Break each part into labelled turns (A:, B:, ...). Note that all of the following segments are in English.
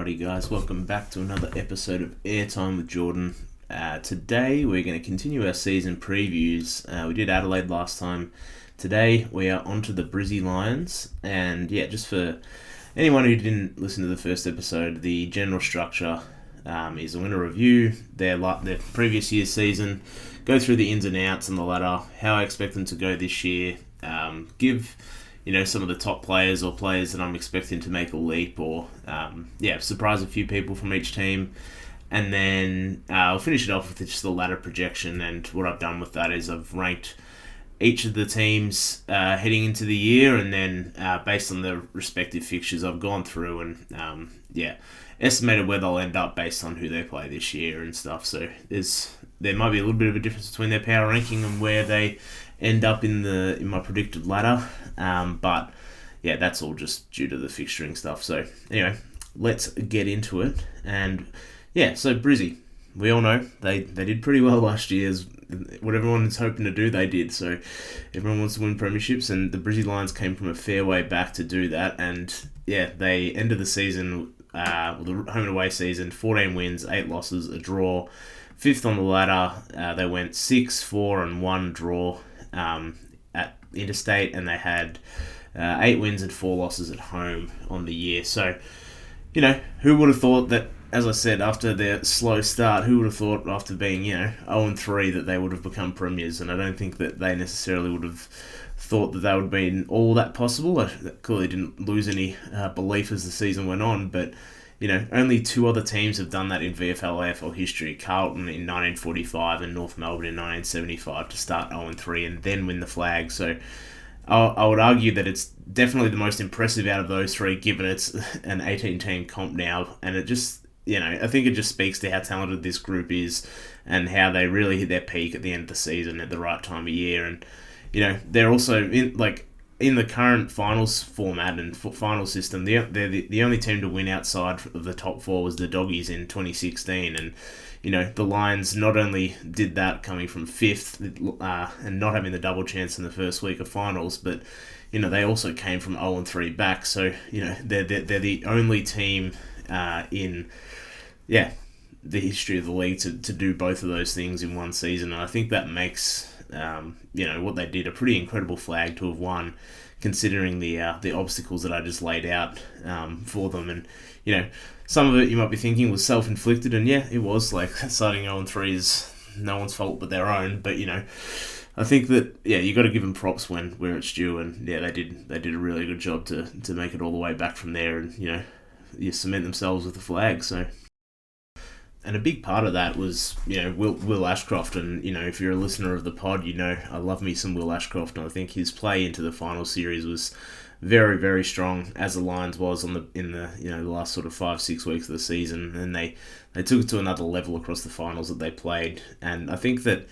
A: Alrighty guys, welcome back to another episode of Airtime with Jordan. Today we're going to continue our season previews. We did Adelaide last time. Today we are on to the Brisbane Lions, and just for anyone who didn't listen to the first episode, the general structure is I'm going to review their previous year's season, go through the ins and outs and the ladder, how I expect them to go this year, give some of the top players or players that I'm expecting to make a leap or surprise a few people from each team. And then I'll finish it off with just the ladder projection. And what I've done with that is I've ranked each of the teams heading into the year, and then based on their respective fixtures, I've gone through and estimated where they'll end up based on who they play this year and stuff. So there might be a little bit of a difference between their power ranking and where they end up in my predicted ladder. But that's all just due to the fixturing stuff. So anyway, let's get into it. And so Brizzy, we all know they did pretty well last year. What everyone's hoping to do, they did. So everyone wants to win premierships, and the Brisbane Lions came from a fair way back to do that. And they ended the season, the home and away season, 14 wins, 8 losses, a draw, 5th on the ladder. They went 6-4-1 draw at interstate, and they had 8 wins and 4 losses at home on the year. So, who would have thought that, as I said, after their slow start, who would have thought after being, 0-3 that they would have become premiers? And I don't think that they necessarily would have thought that would have been all that possible. I clearly didn't lose any belief as the season went on, but only 2 other teams have done that in VFL AFL history. Carlton in 1945 and North Melbourne in 1975 to start 0-3 and then win the flag. So I would argue that it's definitely the most impressive out of those 3, given it's an 18-team comp now. And it just, I think it just speaks to how talented this group is and how they really hit their peak at the end of the season at the right time of year. And, they're also in the current finals format and final system, they're the only team to win outside of the top 4 was the Doggies in 2016. And, the Lions not only did that coming from 5th and not having the double chance in the first week of finals, but, they also came from 0-3 back. So, they're the only team in the history of the league to do both of those things in one season. And I think that makes what they did a pretty incredible flag to have won, considering the obstacles that I just laid out for them. And some of it you might be thinking was self-inflicted, and it was. Like, starting 0-3 is no one's fault but their own. But I think that you got to give them props where it's due, and they did a really good job to make it all the way back from there, and you cement themselves with the flag. So. And a big part of that was, Will Ashcroft. And, if you're a listener of the pod, I love me some Will Ashcroft. And I think his play into the final series was very, very strong, as the Lions was in the last sort of 5-6 weeks of the season. And they took it to another level across the finals that they played. And I think that,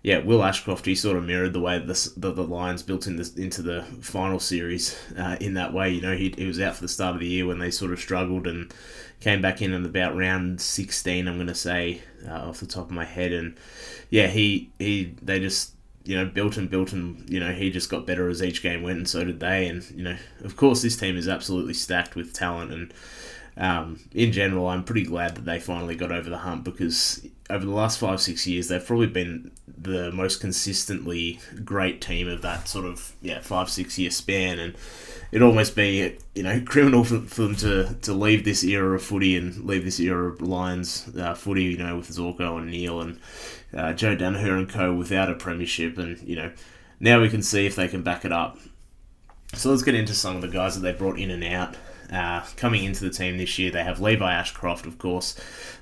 A: Will Ashcroft, he sort of mirrored the way the Lions built into the final series in that way. He was out for the start of the year when they sort of struggled and came back in at about round 16, I'm going to say, off the top of my head. And they just built and he just got better as each game went, and so did they. And of course this team is absolutely stacked with talent, and in general I'm pretty glad that they finally got over the hump, because over the last 5-6 years they've probably been the most consistently great team of that sort of 5-6 year span. And it'd almost be criminal for them to leave this era of footy and leave this era of Lions footy with Zorko and Neil and Joe Danaher and co without a premiership. And now we can see if they can back it up. So let's get into some of the guys that they brought in and out. Coming into the team this year, they have Levi Ashcroft, of course,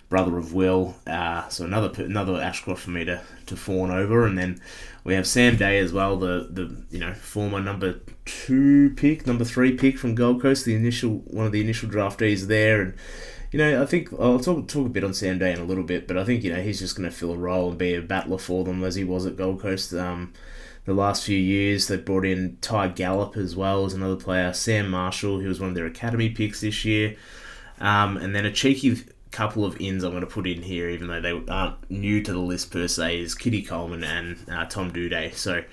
A: brother of Will. So another Ashcroft for me to fawn over. And then we have Sam Day as well, the former number 3 pick from Gold Coast, one of the initial draftees there. And I think I'll talk a bit on Sam Day in a little bit, but I think he's just going to fill a role and be a battler for them as he was at Gold Coast. The last few years, they brought in Ty Gallop as well as another player. Sam Marshall, who was one of their academy picks this year. And then a cheeky couple of ins I'm going to put in here, even though they aren't new to the list per se, is Kitty Coleman and Tom Duday. So,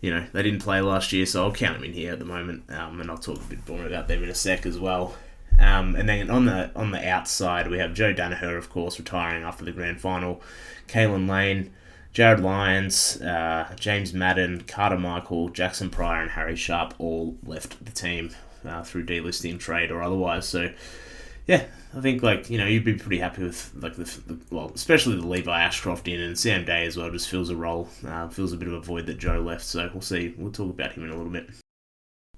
A: they didn't play last year, so I'll count them in here at the moment. And I'll talk a bit more about them in a sec as well. And then on the outside, we have Joe Danaher, of course, retiring after the grand final. Kalen Lane, Jared Lyons, James Madden, Carter Michael, Jackson Pryor, and Harry Sharp all left the team through delisting, trade, or otherwise. So, yeah, I think you'd be pretty happy with especially the Levi Ashcroft in, and Sam Day as well just fills a role, fills a bit of a void that Joe left. So we'll see. We'll talk about him in a little bit.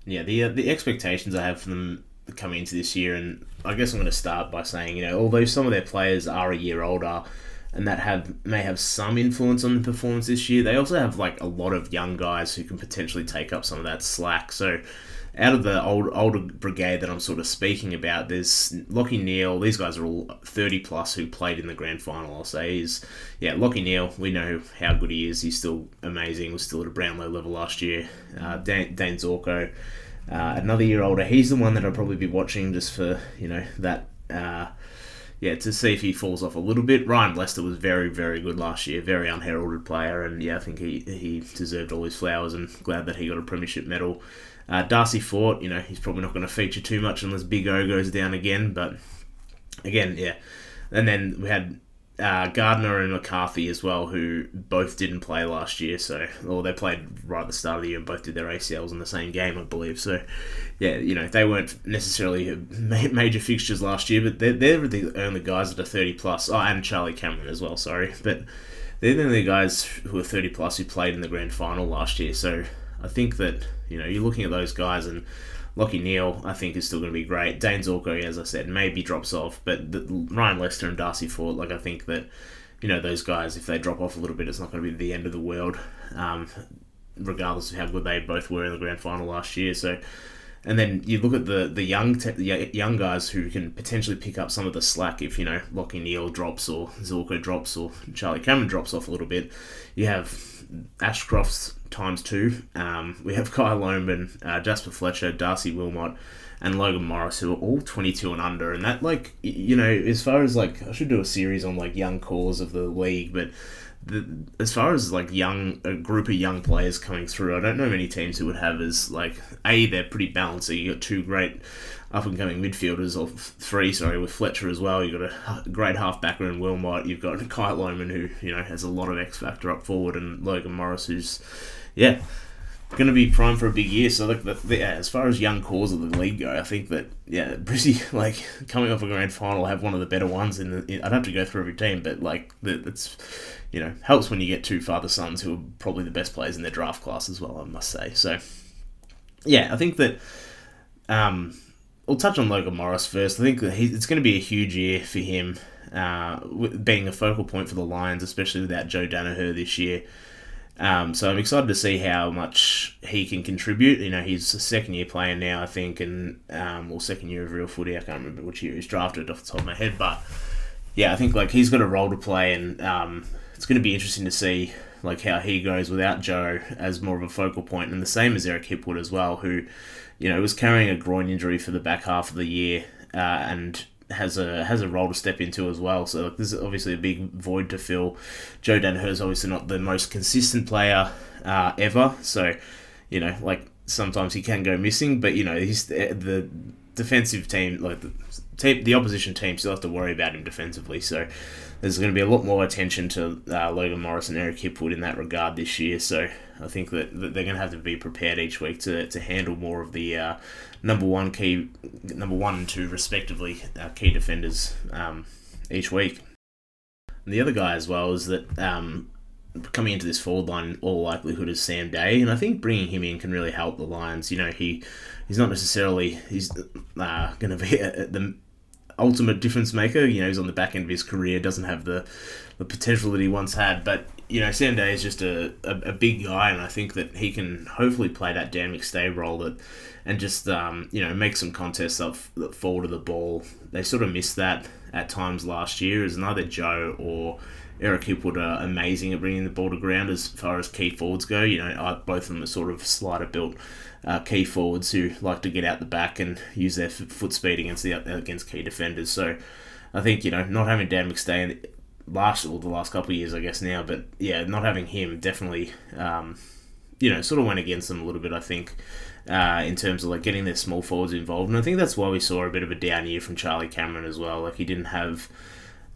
A: Yeah, the expectations I have for them coming into this year, and I guess I'm going to start by saying, although some of their players are a year older, and that may have some influence on the performance this year, they also have a lot of young guys who can potentially take up some of that slack. So out of the older brigade that I'm sort of speaking about, there's Lachie Neale. These guys are all 30 plus who played in the grand final. I'll say Lachie Neale. We know how good he is. He's still amazing. Was still at a Brownlow level last year. Dane Zorko, another year older. He's the one that I'll probably be watching just for that. To see if he falls off a little bit. Ryan Lester was very, very good last year. Very unheralded player, and I think he deserved all his flowers, and glad that he got a premiership medal. Darcy Fort, he's probably not going to feature too much unless Big O goes down again, but again, yeah. And then we had Gardner and McCarthy as well, who both didn't play last year, or they played right at the start of the year and both did their ACLs in the same game, I believe. So, yeah, they weren't necessarily major fixtures last year, but they're the only guys that are 30 plus. Oh, and Charlie Cameron as well, sorry. But they're the only guys who are 30 plus who played in the grand final last year. So I think that, you're looking at those guys, and Lachie Neale, I think, is still going to be great. Dane Zorko, as I said, maybe drops off, but Ryan Lester and Darcy Fort, I think that, those guys, if they drop off a little bit, it's not going to be the end of the world, regardless of how good they both were in the grand final last year. So, and then you look at the young guys who can potentially pick up some of the slack if, Lachie Neale drops, or Zorko drops, or Charlie Cameron drops off a little bit. You have Ashcroft's times 2. We have Kyle Lohman, Jasper Fletcher, Darcy Wilmot, and Logan Morris, who are all 22 and under. And that, as far as, I should do a series on, young cores of the league, but as far as, a group of young players coming through, I don't know many teams who would have as, they're pretty balanced. So you got 2 great up-and-coming midfielders, or 3, with Fletcher as well. You've got a great half-backer in Wilmot. You've got Kyle Lohman, who, has a lot of X-factor up forward, and Logan Morris, who's, going to be primed for a big year. So, as far as young cores of the league go, I think that, Brizzy, coming off a grand final, have one of the better ones. I'd have to go through every team, but, it's, helps when you get 2 father sons who are probably the best players in their draft class as well, I must say. So, I think that, I'll touch on Logan Morris first. I think that it's going to be a huge year for him, being a focal point for the Lions, especially without Joe Danaher this year. So I'm excited to see how much he can contribute. He's a second-year player now, I think, and second year of real footy. I can't remember which year he's drafted off the top of my head, but I think he's got a role to play, and it's going to be interesting to see how he goes without Joe as more of a focal point, and the same as Eric Hipwood as well, who was carrying a groin injury for the back half of the year, and has a role to step into as well. So this is obviously a big void to fill. Joe Danaher is obviously not the most consistent player ever. So, sometimes he can go missing, but he's the defensive team, the opposition team still have to worry about him defensively. So there's going to be a lot more attention to Logan Morris and Eric Hipwood in that regard this year. So I think that they're going to have to be prepared each week to handle more of the number one and 2 respectively key defenders each week. And the other guy as well is that coming into this forward line, in all likelihood, is Sam Day, and I think bringing him in can really help the Lions. He's not necessarily going to be the ultimate difference maker. He's on the back end of his career, doesn't have the potential that he once had, but Sam Day is just a big guy, and I think that he can hopefully play that Dan McStay role and just make some contests up forward of the ball. They sort of missed that at times last year, as neither Joe or Eric Hipwood are amazing at bringing the ball to ground as far as key forwards go. Both of them are sort of slider built key forwards who like to get out the back and use their foot speed against key defenders. So I think not having Dan McStay the last couple of years, I guess now, but not having him definitely sort of went against them a little bit, I think, in terms of like getting their small forwards involved. And I think that's why we saw a bit of a down year from Charlie Cameron as well. Like he didn't have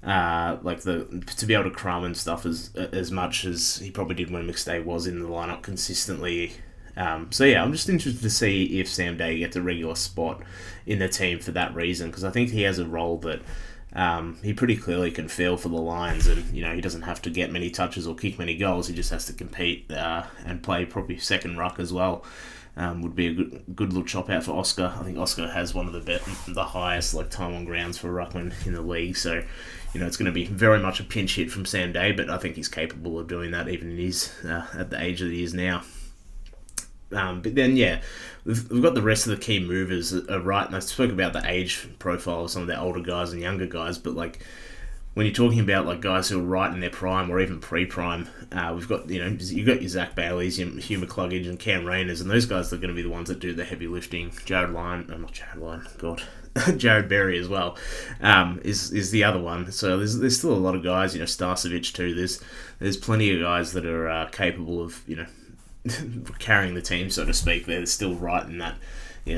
A: to be able to crumb and stuff as much as he probably did when McStay was in the lineup consistently. I'm just interested to see if Sam Day gets a regular spot in the team for that reason, because I think he has a role that he pretty clearly can fill for the Lions, and he doesn't have to get many touches or kick many goals. He just has to compete and play probably second ruck as well. Would be a good little chop out for Oscar. I think Oscar has one of the highest like time on grounds for ruckman in the league, so it's going to be very much a pinch hit from Sam Day, but I think he's capable of doing that even in his at the age that he is now. But then, we've got the rest of the key movers right, and I spoke about the age profile of some of the older guys and younger guys, but like when you're talking about like guys who are right in their prime or even pre-prime, we've got you've got your Zach Baileys, your Hugh McCluggage and Cam Rayners, and those guys are going to be the ones that do the heavy lifting. Jared Berry as well is the other one. So there's still a lot of guys, Starcevic too. There's plenty of guys that are capable of carrying the team, so to speak. They're still right in that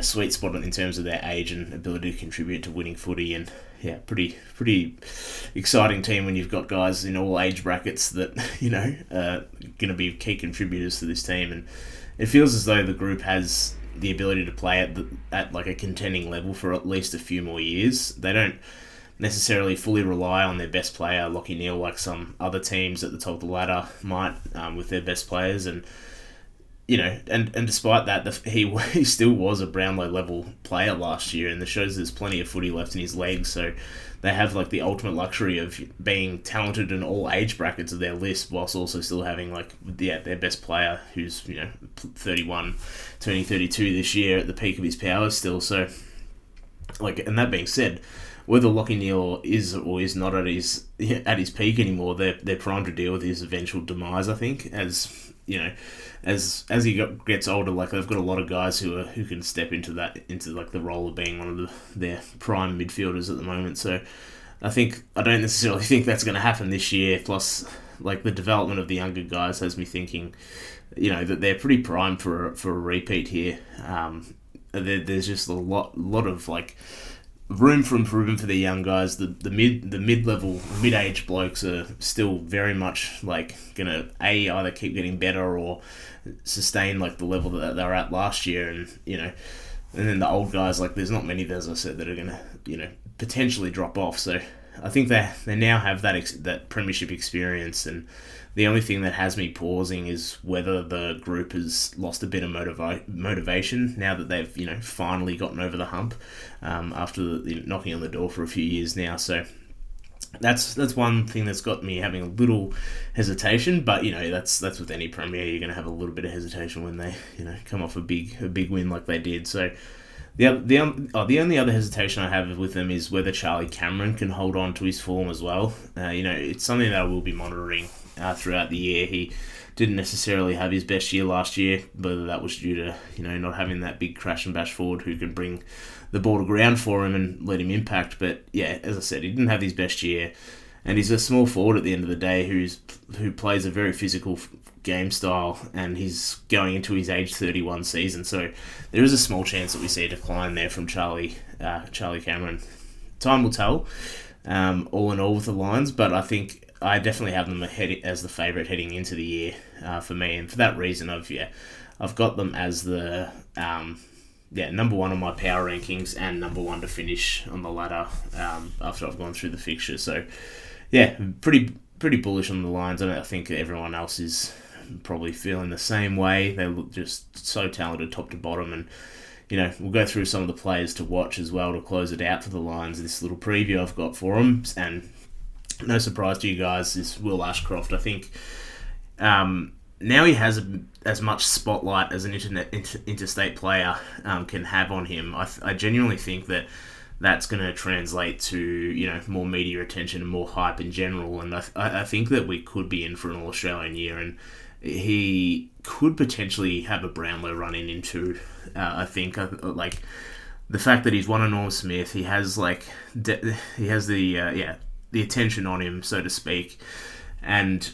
A: sweet spot in terms of their age and ability to contribute to winning footy, and pretty exciting team when you've got guys in all age brackets that are going to be key contributors to this team. And it feels as though the group has the ability to play at like a contending level for at least a few more years. They don't necessarily fully rely on their best player, Lachie Neale, like some other teams at the top of the ladder might with their best players. And and despite that, he still was a Brownlow level player last year, and it shows there's plenty of footy left in his legs. So they have like the ultimate luxury of being talented in all age brackets of their list, whilst also still having their best player who's 31, turning 32 this year at the peak of his powers still. So and that being said, whether Lachie Neale is or is not at his peak anymore, they're primed to deal with his eventual demise. I think as he gets older, like they've got a lot of guys who can step into the role of being one of their prime midfielders at the moment. So I don't necessarily think that's going to happen this year. Plus, like the development of the younger guys has me thinking, that they're pretty primed for a repeat here. There's just a lot of like room for improvement for the young guys. The mid-level, mid-age blokes are still very much like gonna either keep getting better or sustain like the level that they were at last year, and then the old guys, like there's not many, as I said, that are gonna potentially drop off. So I think they now have that premiership experience, and the only thing that has me pausing is whether the group has lost a bit of motivation now that they've finally gotten over the hump after knocking on the door for a few years now. So that's one thing that's got me having a little hesitation. But that's with any premier. You're going to have a little bit of hesitation when they come off a big win like they did. So the only other hesitation I have with them is whether Charlie Cameron can hold on to his form as well. It's something that I will be monitoring throughout the year. He didn't necessarily have his best year last year, whether that was due to not having that big crash and bash forward who can bring the ball to ground for him and let him impact. But as I said, he didn't have his best year, and he's a small forward at the end of the day who plays a very physical game style, and he's going into his age 31 season. So there is a small chance that we see a decline there from Charlie Cameron. Time will tell, all in all with the Lions, but I think I definitely have them ahead as the favourite heading into the year for me, and for that reason I've got them as the number one on my power rankings and number one to finish on the ladder after I've gone through the fixture. So pretty bullish on the Lions, and I think everyone else is probably feeling the same way. They look just so talented top to bottom, and we'll go through some of the players to watch as well to close it out for the Lions. This little preview I've got for them, and no surprise to you guys, is Will Ashcroft. I think now he has as much spotlight as an interstate player can have on him. I genuinely think that's going to translate to more media attention and more hype in general, and I think that we could be in for an All-Australian year, and he could potentially have a Brownlow run into. I think like the fact that he's won a Norm Smith, he has the attention on him, so to speak, and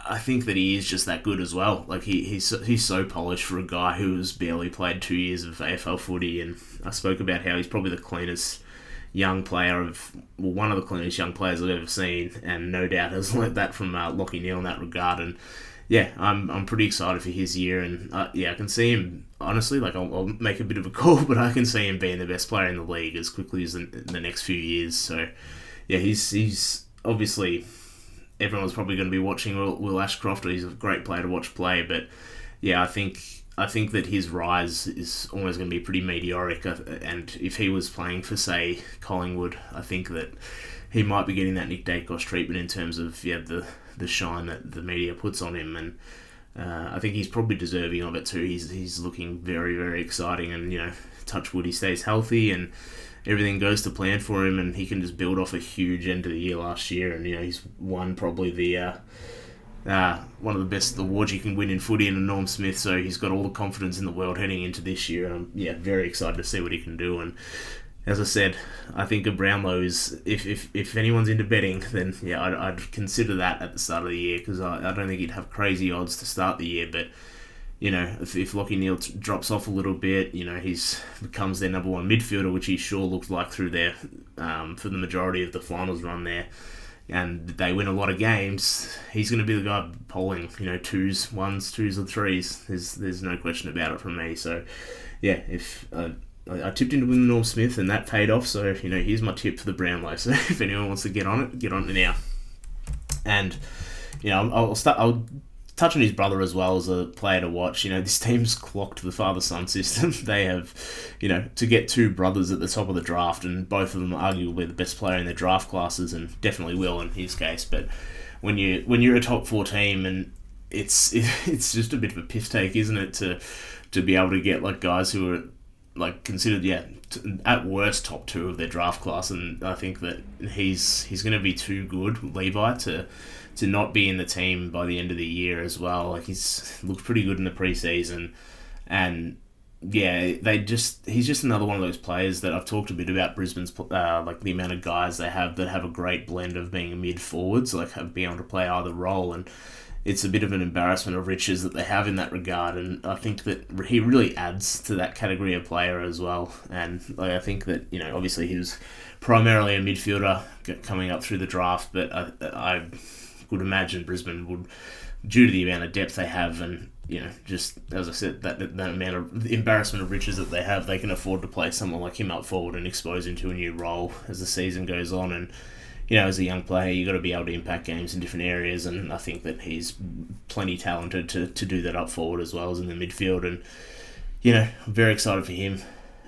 A: I think that he is just that good as well. Like he's so polished for a guy who's barely played 2 years of AFL footy, and I spoke about how he's probably the cleanest young player one of the cleanest young players I've ever seen, and no doubt has learnt that from Lockie Neal in that regard. And yeah, I'm pretty excited for his year, and I can see him honestly. Like I'll make a bit of a call, but I can see him being the best player in the league as quickly as in the next few years. So yeah, he's obviously. Everyone's probably going to be watching Will Ashcroft. He's a great player to watch play, but yeah, I think that his rise is almost going to be pretty meteoric. And if he was playing for, say, Collingwood, I think that he might be getting that Nick Dacos treatment in terms of the shine that the media puts on him, and I think he's probably deserving of it too. He's looking very, very exciting, and touch wood, he stays healthy and everything goes to plan for him, and he can just build off a huge end of the year last year. And he's won probably the one of the best awards you can win in footy in a Norm Smith. So he's got all the confidence in the world heading into this year. And I'm very excited to see what he can do. And as I said, I think a Brownlow is, if anyone's into betting, then I'd consider that at the start of the year, because I don't think he'd have crazy odds to start the year, but. If Lockie Neal drops off a little bit, he's becomes their number one midfielder, which he sure looked like through their for the majority of the finals run there, and they win a lot of games. He's going to be the guy polling, 2s, 1s, 2s, or 3s. There's no question about it from me. So, yeah, if I tipped into win Norm Smith, and that paid off. So, here's my tip for the Brownlow. So, if anyone wants to get on it now. And I'll touch on his brother as well as a player to watch. This team's clocked the father-son system. They have, to get two brothers at the top of the draft, and both of them are arguably the best player in their draft classes, and definitely will in his case. But when you're a top 4 team, and it's just a bit of a piss take, isn't it, to be able to get like guys who are like considered at worst top 2 of their draft class, and I think that he's going to be too good, Levi, to not be in the team by the end of the year as well. Like he's looked pretty good in the preseason, and he's just another one of those players that I've talked a bit about Brisbane's like the amount of guys they have that have a great blend of being mid forwards, like being able to play either role, and it's a bit of an embarrassment of riches that they have in that regard. And I think that he really adds to that category of player as well. And I think that obviously he was primarily a midfielder coming up through the draft, but I would imagine Brisbane would, due to the amount of depth they have, and just as I said, that amount of embarrassment of riches that they have, they can afford to play someone like him up forward and expose him to a new role as the season goes on. And as a young player, you got to be able to impact games in different areas, and I think that he's plenty talented to do that up forward as well as in the midfield. And I'm very excited for him.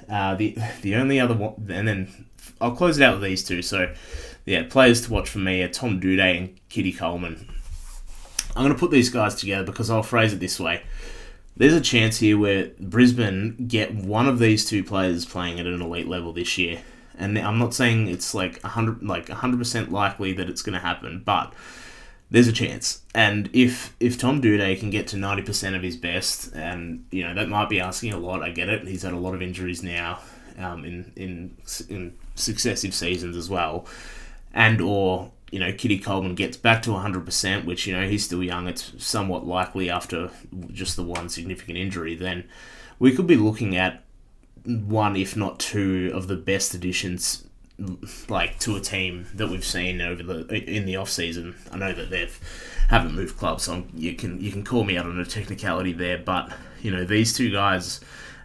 A: The only other one, and then I'll close it out with these two. So players to watch for me are Tom Doedee and Kitty Coleman. I'm going to put these guys together because I'll phrase it this way. There's a chance here where Brisbane get one of these two players playing at an elite level this year. And I'm not saying it's like 100% likely that it's going to happen, but there's a chance. And if Tom Doedee can get to 90% of his best, and that might be asking a lot, I get it. He's had a lot of injuries now in successive seasons as well. And or Kitty Coleman gets back to 100%, which he's still young. It's somewhat likely after just the one significant injury. Then we could be looking at one, if not two, of the best additions like to a team that we've seen in the off season. I know that they haven't moved clubs, so you can call me out on a technicality there. But these two guys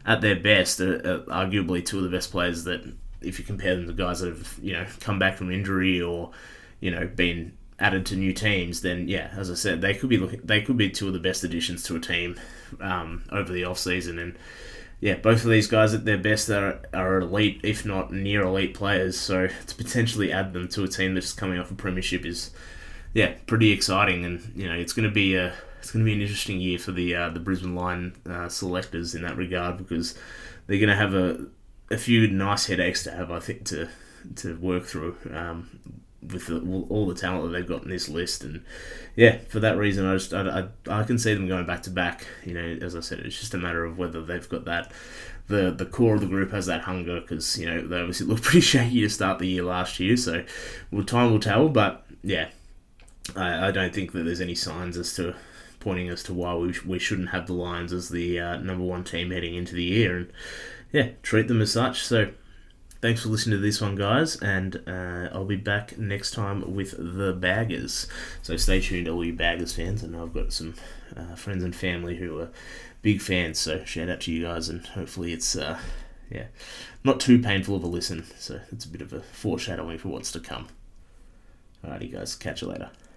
A: at their best are arguably two of the best players that, if you compare them to guys that have come back from injury or been added to new teams, then as I said, they could be two of the best additions to a team over the off season. And both of these guys at their best are elite, if not near elite players. So to potentially add them to a team that's coming off a premiership is pretty exciting. And it's going to be an interesting year for the Brisbane Lions selectors in that regard, because they're going to have a few nice headaches to have, I think, to work through with all the talent that they've got in this list. And for that reason, I can see them going back to back. As I said, it's just a matter of whether they've got that, the core of the group has that hunger, because they obviously looked pretty shaky to start the year last year. So time will tell. But I don't think that there's any signs as to pointing as to why we shouldn't have the Lions as the number one team heading into the year, and yeah, treat them as such. So thanks for listening to this one, guys, and I'll be back next time with the Baggers. So stay tuned, all you Baggers fans. I know I've got some friends and family who are big fans, so shout out to you guys, and hopefully it's not too painful of a listen. So it's a bit of a foreshadowing for what's to come. Alrighty, guys, catch you later.